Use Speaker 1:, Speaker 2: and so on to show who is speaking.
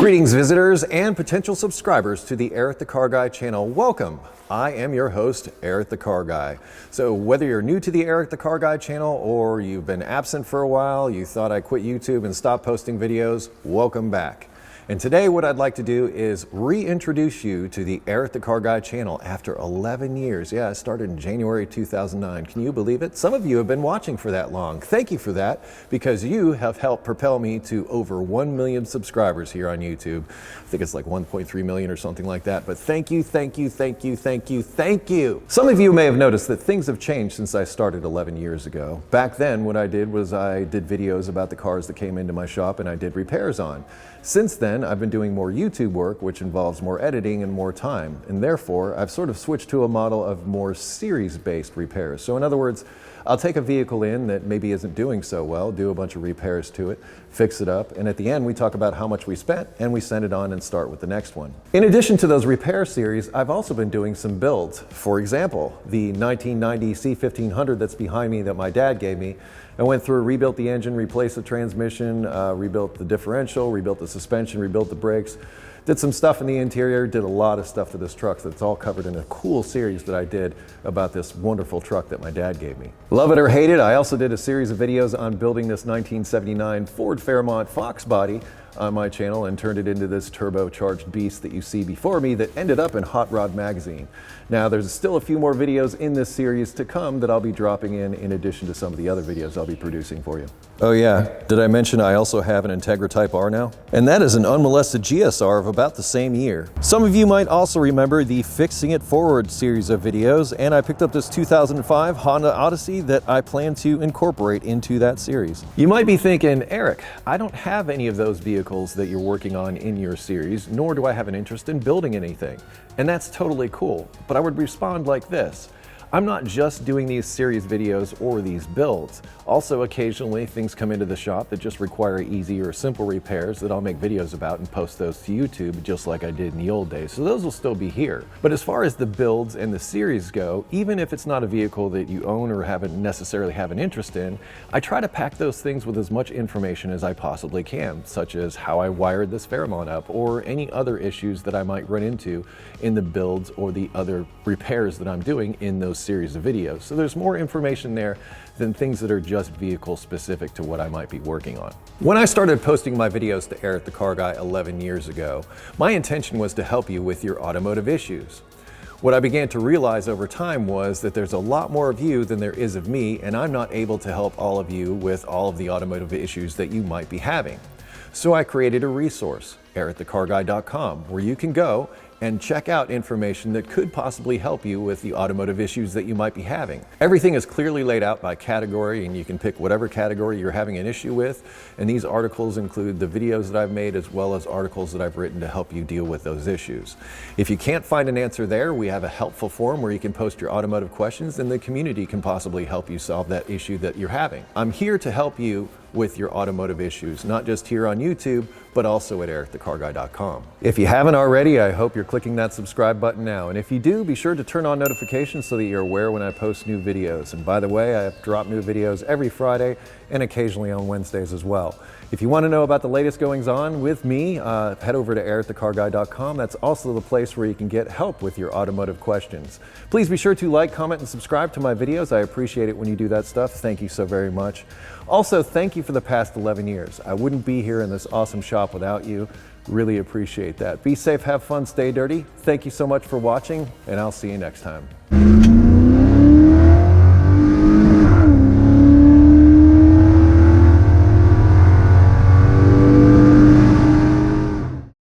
Speaker 1: Greetings visitors and potential subscribers to the Eric the Car Guy channel. Welcome. I am your host, Eric the Car Guy. So whether you're new to the Eric the Car Guy channel or you've been absent for a while, you thought I quit YouTube and stopped posting videos, welcome back. And today what I'd like to do is reintroduce you to the Eric the Car Guy channel after 11 years. Yeah, I started in January 2009. Can you believe it? Some of you have been watching for that long. Thank you for that, because you have helped propel me to over 1 million subscribers here on YouTube. I think it's like 1.3 million or something like that. But thank you, thank you, thank you, thank you, thank you. Some of you may have noticed that things have changed since I started 11 years ago. Back then, what I did was I did videos about the cars that came into my shop and I did repairs on. Since then, I've been doing more YouTube work, which involves more editing and more time. And therefore, I've sort of switched to a model of more series-based repairs. So in other words, I'll take a vehicle in that maybe isn't doing so well, do a bunch of repairs to it, fix it up, and at the end we talk about how much we spent and we send it on and start with the next one. In addition to those repair series, I've also been doing some builds. For example, the 1990 C1500 that's behind me that my dad gave me, I went through, rebuilt the engine, replaced the transmission, rebuilt the differential, rebuilt the suspension, rebuilt the brakes, did some stuff in the interior, did a lot of stuff to this truck that's all covered in a cool series that I did about this wonderful truck that my dad gave me. Love it or hate it, I also did a series of videos on building this 1979 Ford Fairmont Fox body on my channel and turned it into this turbocharged beast that you see before me that ended up in Hot Rod magazine. Now there's still a few more videos in this series to come that I'll be dropping in addition to some of the other videos I'll be producing for you. Oh yeah, did I mention I also have an Integra Type R now? And that is an unmolested GSR of about the same year. Some of you might also remember the Fixing It Forward series of videos, and I picked up this 2005 Honda Odyssey that I plan to incorporate into that series. You might be thinking, Eric, I don't have any of those vehicles that you're working on in your series, nor do I have an interest in building anything. And that's totally cool, but I would respond like this. I'm not just doing these series videos or these builds. Also, occasionally things come into the shop that just require easy or simple repairs that I'll make videos about and post those to YouTube just like I did in the old days. So those will still be here. But as far as the builds and the series go, even if it's not a vehicle that you own or haven't necessarily have an interest in, I try to pack those things with as much information as I possibly can, such as how I wired this Fairmont up or any other issues that I might run into in the builds or the other repairs that I'm doing in those series of videos. So there's more information there than things that are just vehicle specific to what I might be working on. When I started posting my videos to Eric the Car Guy 11 years ago, my intention was to help you with your automotive issues. What I began to realize over time was that there's a lot more of you than there is of me, and I'm not able to help all of you with all of the automotive issues that you might be having. So I created a resource, EricTheCarGuy.com, where you can go and check out information that could possibly help you with the automotive issues that you might be having. Everything is clearly laid out by category, and you can pick whatever category you're having an issue with. And these articles include the videos that I've made as well as articles that I've written to help you deal with those issues. If you can't find an answer there, we have a helpful forum where you can post your automotive questions and the community can possibly help you solve that issue that you're having. I'm here to help you with your automotive issues, not just here on YouTube, but also at EricTheCarGuy.com. If you haven't already, I hope you're clicking that subscribe button now. And if you do, be sure to turn on notifications so that you're aware when I post new videos. And by the way, I drop new videos every Friday and occasionally on Wednesdays as well. If you want to know about the latest goings on with me, head over to EricTheCarGuy.com. That's also the place where you can get help with your automotive questions. Please be sure to like, comment, and subscribe to my videos. I appreciate it when you do that stuff. Thank you so very much. Also, thank you for the past 11 years. I wouldn't be here in this awesome shop without you. Really appreciate that. Be safe, have fun, stay dirty. Thank you so much for watching, and I'll see you next time.